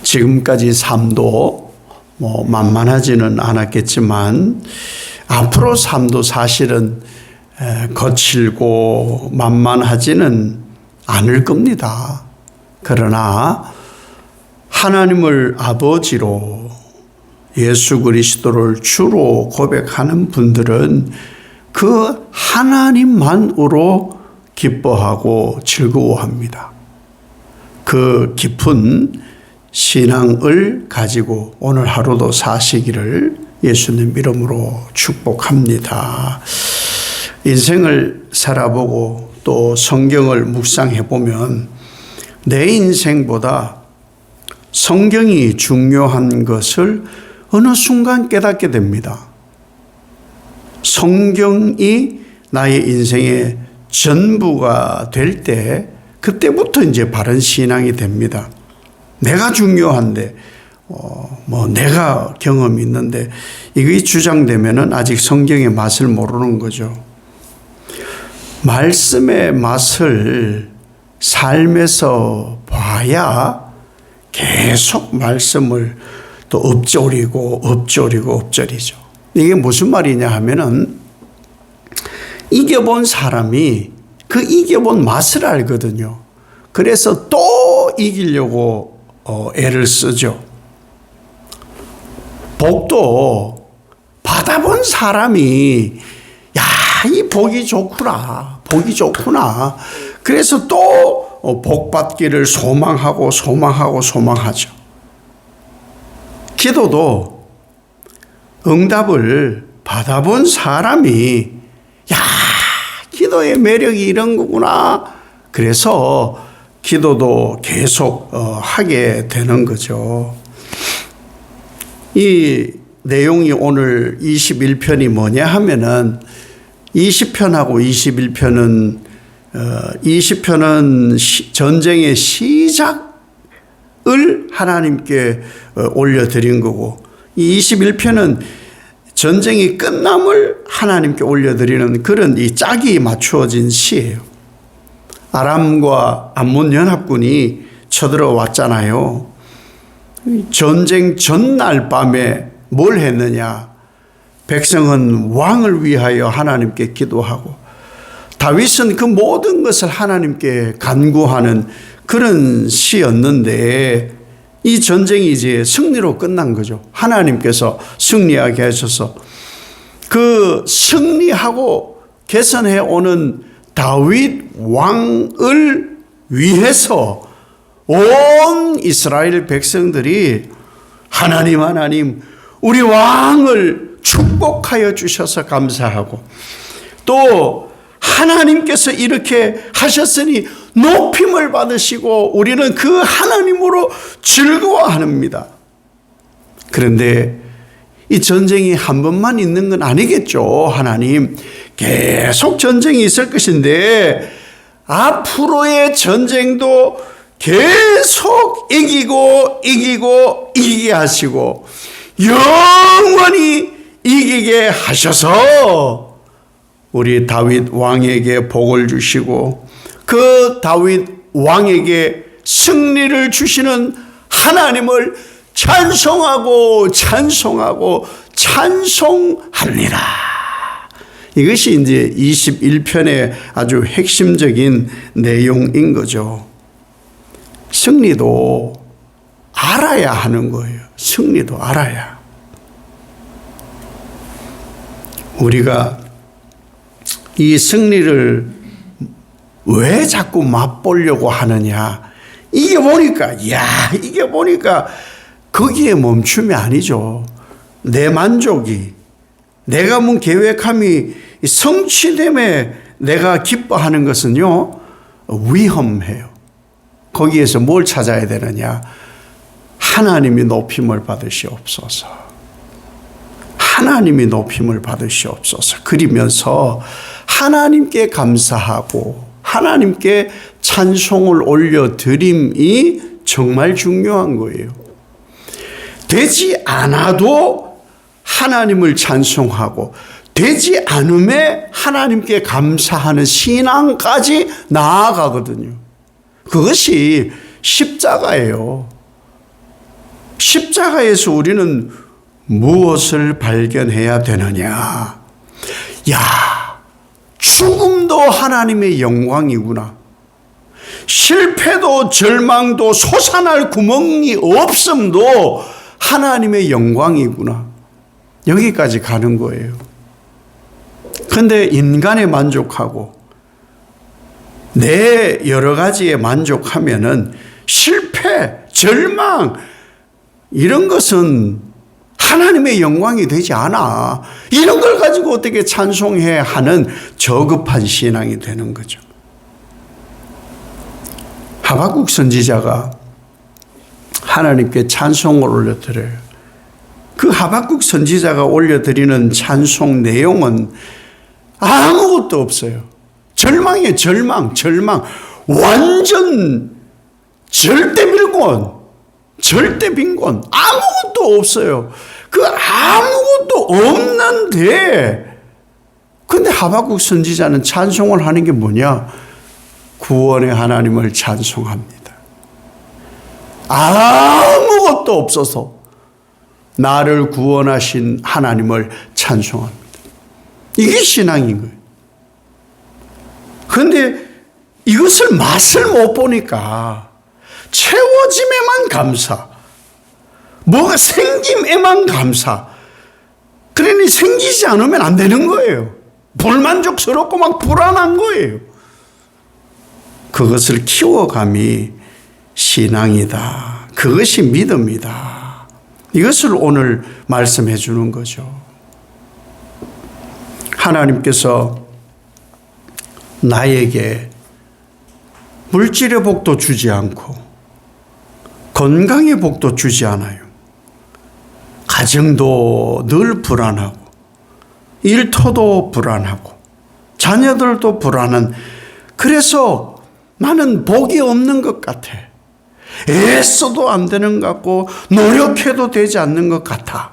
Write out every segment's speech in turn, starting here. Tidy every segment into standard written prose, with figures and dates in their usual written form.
지금까지 삶도 만만하지는 않았겠지만 앞으로 삶도 사실은 거칠고 만만하지는 않을 겁니다. 그러나 하나님을 아버지로 예수 그리스도를 주로 고백하는 분들은 그 하나님만으로 기뻐하고 즐거워합니다. 그 깊은 신앙을 가지고 오늘 하루도 사시기를 예수님 이름으로 축복합니다. 인생을 살아보고 또 성경을 묵상해 보면 내 인생보다 성경이 중요한 것을 어느 순간 깨닫게 됩니다. 성경이 나의 인생의 전부가 될 때 그때부터 이제 바른 신앙이 됩니다. 내가 중요한데 내가 경험이 있는데 이게 주장되면은 아직 성경의 맛을 모르는 거죠. 말씀의 맛을 삶에서 봐야 계속 말씀을 또 엎조리죠. 이게 무슨 말이냐 하면은 이겨본 사람이 그 이겨본 맛을 알거든요. 그래서 또 이기려고 애를 쓰죠. 복도 받아본 사람이 이 복이 좋구나. 그래서 또 복 받기를 소망하죠. 기도도 응답을 받아본 사람이 기도의 매력이 이런 거구나. 그래서 기도도 계속 하게 되는 거죠. 이 내용이 오늘 21편이 뭐냐 하면은 20편하고 21편은 20편은 전쟁의 시작을 하나님께 올려드린 거고 이 21편은 전쟁이 끝남을 하나님께 올려드리는 그런 이 짝이 맞추어진 시예요. 아람과 암몬 연합군이 쳐들어왔잖아요. 전쟁 전날 밤에 뭘 했느냐? 백성은 왕을 위하여 하나님께 기도하고 다윗은 그 모든 것을 하나님께 간구하는 그런 시였는데 이 전쟁이 이제 승리로 끝난 거죠. 하나님께서 승리하게 하셔서 그 승리하고 개선해 오는 다윗 왕을 위해서 온 이스라엘 백성들이 하나님 우리 왕을 축복하여 주셔서 감사하고 또 하나님께서 이렇게 하셨으니 높임을 받으시고 우리는 그 하나님으로 즐거워합니다. 그런데 이 전쟁이 한 번만 있는 건 아니겠죠. 하나님 계속 전쟁이 있을 것인데 앞으로의 전쟁도 계속 이기게 하시고 영원히 이기게 하셔서 우리 다윗 왕에게 복을 주시고 그 다윗 왕에게 승리를 주시는 하나님을 찬송합니다. 이것이 이제 21편의 아주 핵심적인 내용인 거죠. 승리도 알아야 하는 거예요. 승리도 알아야. 우리가 이 승리를 왜 자꾸 맛보려고 하느냐. 이게 보니까 거기에 멈춤이 아니죠. 내 만족이, 내가 문 계획함이 성취됨에 내가 기뻐하는 것은요, 위험해요. 거기에서 뭘 찾아야 되느냐. 하나님이 높임을 받으시옵소서. 하나님이 높임을 받으시옵소서. 그러면서 하나님께 감사하고 하나님께 찬송을 올려드림이 정말 중요한 거예요. 되지 않아도 하나님을 찬송하고 되지 않음에 하나님께 감사하는 신앙까지 나아가거든요. 그것이 십자가예요. 십자가에서 우리는 무엇을 발견해야 되느냐? 야, 죽음도 하나님의 영광이구나. 실패도 절망도 솟아날 구멍이 없음도 하나님의 영광이구나. 여기까지 가는 거예요. 그런데 인간에 만족하고 내 여러 가지에 만족하면은 실패, 절망 이런 것은 하나님의 영광이 되지 않아. 이런 걸 가지고 어떻게 찬송해야 하는 저급한 신앙이 되는 거죠. 하박국 선지자가 하나님께 찬송을 올려드려요. 그 하박국 선지자가 올려드리는 찬송 내용은 아무것도 없어요. 절망이에요. 절망. 완전 절대 빈곤. 아무것도 없어요. 그 아무것도 없는데 근데 하박국 선지자는 찬송을 하는 게 뭐냐? 구원의 하나님을 찬송합니다. 아무것도 없어서 나를 구원하신 하나님을 찬송합니다. 이게 신앙인 거예요. 그런데 이것을 맛을 못 보니까 채워짐에만 감사, 뭐가 생김에만 감사. 그러니 생기지 않으면 안 되는 거예요. 불만족스럽고 막 불안한 거예요. 그것을 키워감이 신앙이다. 그것이 믿음이다. 이것을 오늘 말씀해 주는 거죠. 하나님께서 나에게 물질의 복도 주지 않고 건강의 복도 주지 않아요. 가정도 늘 불안하고 일터도 불안하고 자녀들도 불안한, 그래서 나는 복이 없는 것 같아. 애써도 안 되는 것 같고 노력해도 되지 않는 것 같아.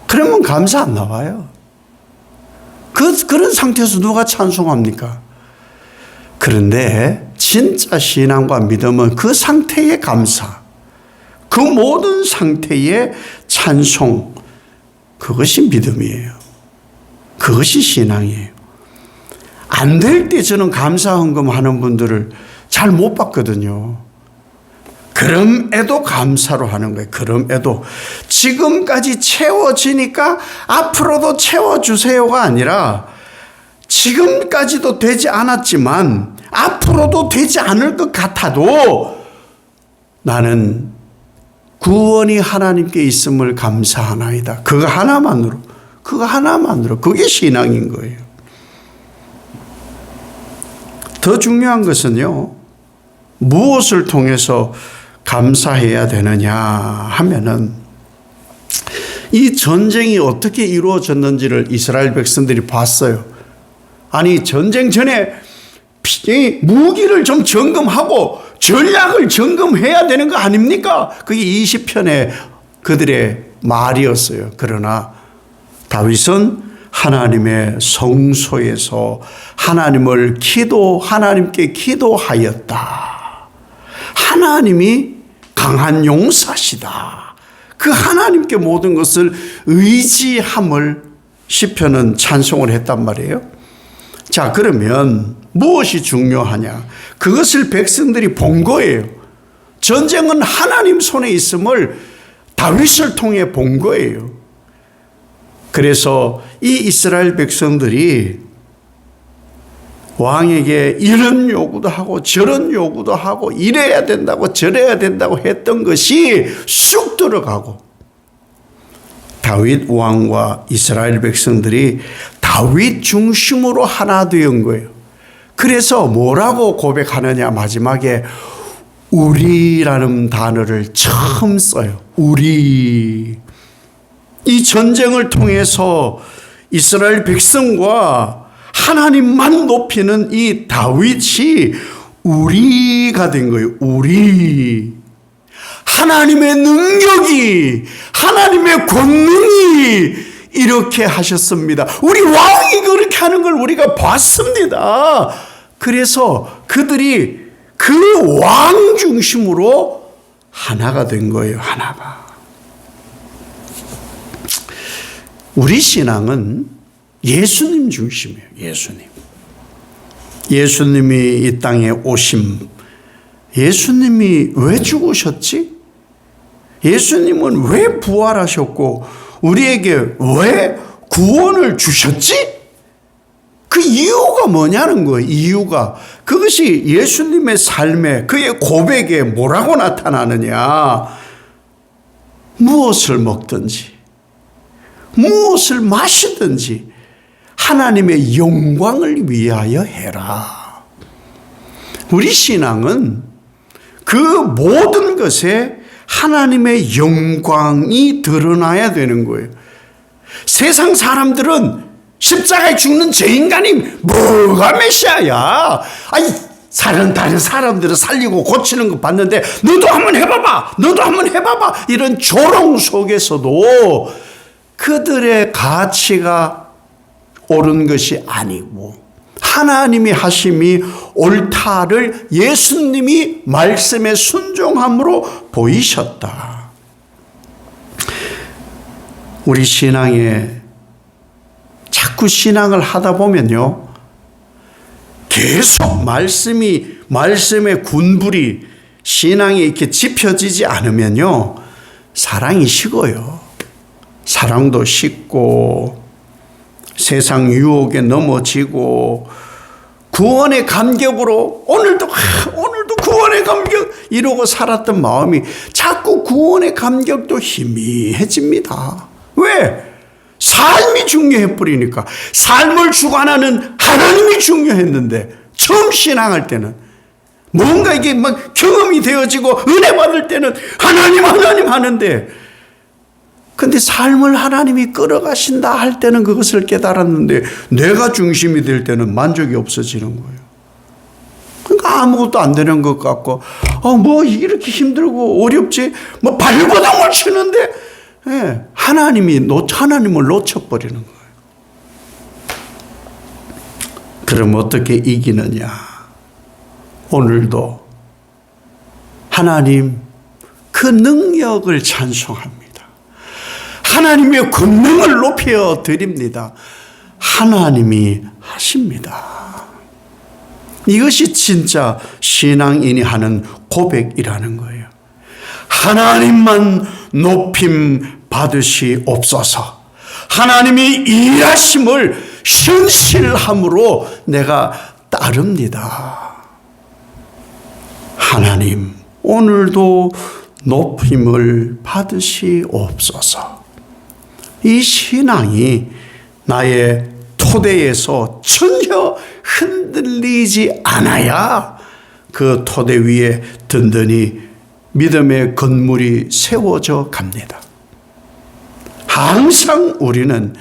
그러면 감사 안 나와요. 그런 상태에서 누가 찬송합니까? 그런데 진짜 신앙과 믿음은 그 상태의 감사, 그 모든 상태의 찬송, 그것이 믿음이에요. 그것이 신앙이에요. 안 될 때 저는 감사 헌금하는 분들을 잘 못 봤거든요. 그럼에도 감사로 하는 거예요. 그럼에도 지금까지 채워지니까 앞으로도 채워주세요가 아니라 지금까지도 되지 않았지만 앞으로도 되지 않을 것 같아도 나는 구원이 하나님께 있음을 감사하나이다. 그거 하나만으로 그게 신앙인 거예요. 더 중요한 것은요, 무엇을 통해서 감사해야 되느냐 하면은 이 전쟁이 어떻게 이루어졌는지를 이스라엘 백성들이 봤어요. 아니, 전쟁 전에 무기를 좀 점검하고 전략을 점검해야 되는 거 아닙니까? 그게 20편의 그들의 말이었어요. 그러나 다윗은 하나님의 성소에서 하나님께 기도하였다. 하나님이 강한 용사시다. 그 하나님께 모든 것을 의지함을 시편은 찬송을 했단 말이에요. 자, 그러면 무엇이 중요하냐? 그것을 백성들이 본 거예요. 전쟁은 하나님 손에 있음을 다윗을 통해 본 거예요. 그래서 이 이스라엘 백성들이 왕에게 이런 요구도 하고 저런 요구도 하고 이래야 된다고 저래야 된다고 했던 것이 쑥 들어가고 다윗 왕과 이스라엘 백성들이 다윗 중심으로 하나 된 거예요. 그래서 뭐라고 고백하느냐, 마지막에 우리라는 단어를 처음 써요. 우리. 이 전쟁을 통해서 이스라엘 백성과 하나님만 높이는 이 다윗이 우리가 된 거예요. 우리. 하나님의 능력이, 하나님의 권능이 이렇게 하셨습니다. 우리 왕이 그렇게 하는 걸 우리가 봤습니다. 그래서 그들이 그 왕 중심으로 하나가 된 거예요. 하나가. 우리 신앙은 예수님 중심이에요. 예수님. 예수님이 이 땅에 오심. 예수님이 왜 죽으셨지? 예수님은 왜 부활하셨고 우리에게 왜 구원을 주셨지? 그 이유가 뭐냐는 거예요. 이유가. 그것이 예수님의 삶에 그의 고백에 뭐라고 나타나느냐. 무엇을 먹든지 무엇을 마시든지 하나님의 영광을 위하여 해라. 우리 신앙은 그 모든 것에 하나님의 영광이 드러나야 되는 거예요. 세상 사람들은 십자가에 죽는 제 인간이 뭐가 메시아야. 아니, 다른 사람들을 살리고 고치는 거 봤는데 너도 한번 해봐봐. 너도 한번 해봐봐. 이런 조롱 속에서도 그들의 가치가 옳은 것이 아니고 하나님이 하심이 옳다를 예수님이 말씀에 순종함으로 보이셨다. 우리 신앙에 자꾸 신앙을 하다 보면요, 계속 말씀의 군불이 신앙에 이렇게 짚혀지지 않으면요, 사랑이 식어요. 사랑도 식고 세상 유혹에 넘어지고 구원의 감격으로 오늘도 구원의 감격 이러고 살았던 마음이 자꾸 구원의 감격도 희미해집니다. 왜? 삶이 중요해 버리니까. 삶을 주관하는 하나님이 중요했는데 처음 신앙할 때는 뭔가 이게 막 경험이 되어지고 은혜 받을 때는 하나님 하는데, 근데 삶을 하나님이 끌어가신다 할 때는 그것을 깨달았는데 내가 중심이 될 때는 만족이 없어지는 거예요. 그러니까 아무것도 안 되는 것 같고 뭐 이렇게 힘들고 어렵지, 뭐 발버둥을 치는데 하나님을 놓쳐버리는 거예요. 그럼 어떻게 이기느냐? 오늘도 하나님 그 능력을 찬송합니다. 하나님의 권능을 높여 드립니다. 하나님이 하십니다. 이것이 진짜 신앙인이 하는 고백이라는 거예요. 하나님만 높임 받으시옵소서. 하나님이 일하심을 신실함으로 내가 따릅니다. 하나님, 오늘도 높임을 받으시옵소서. 이 신앙이 나의 토대에서 전혀 흔들리지 않아야 그 토대 위에 든든히 믿음의 건물이 세워져 갑니다. 항상 우리는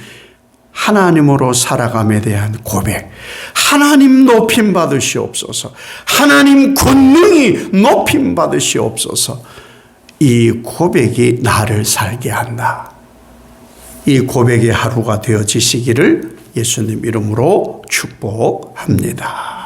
하나님으로 살아감에 대한 고백, 하나님 높임 받으시옵소서, 하나님 권능이 높임 받으시옵소서, 이 고백이 나를 살게 한다. 이 고백의 하루가 되어지시기를 예수님 이름으로 축복합니다.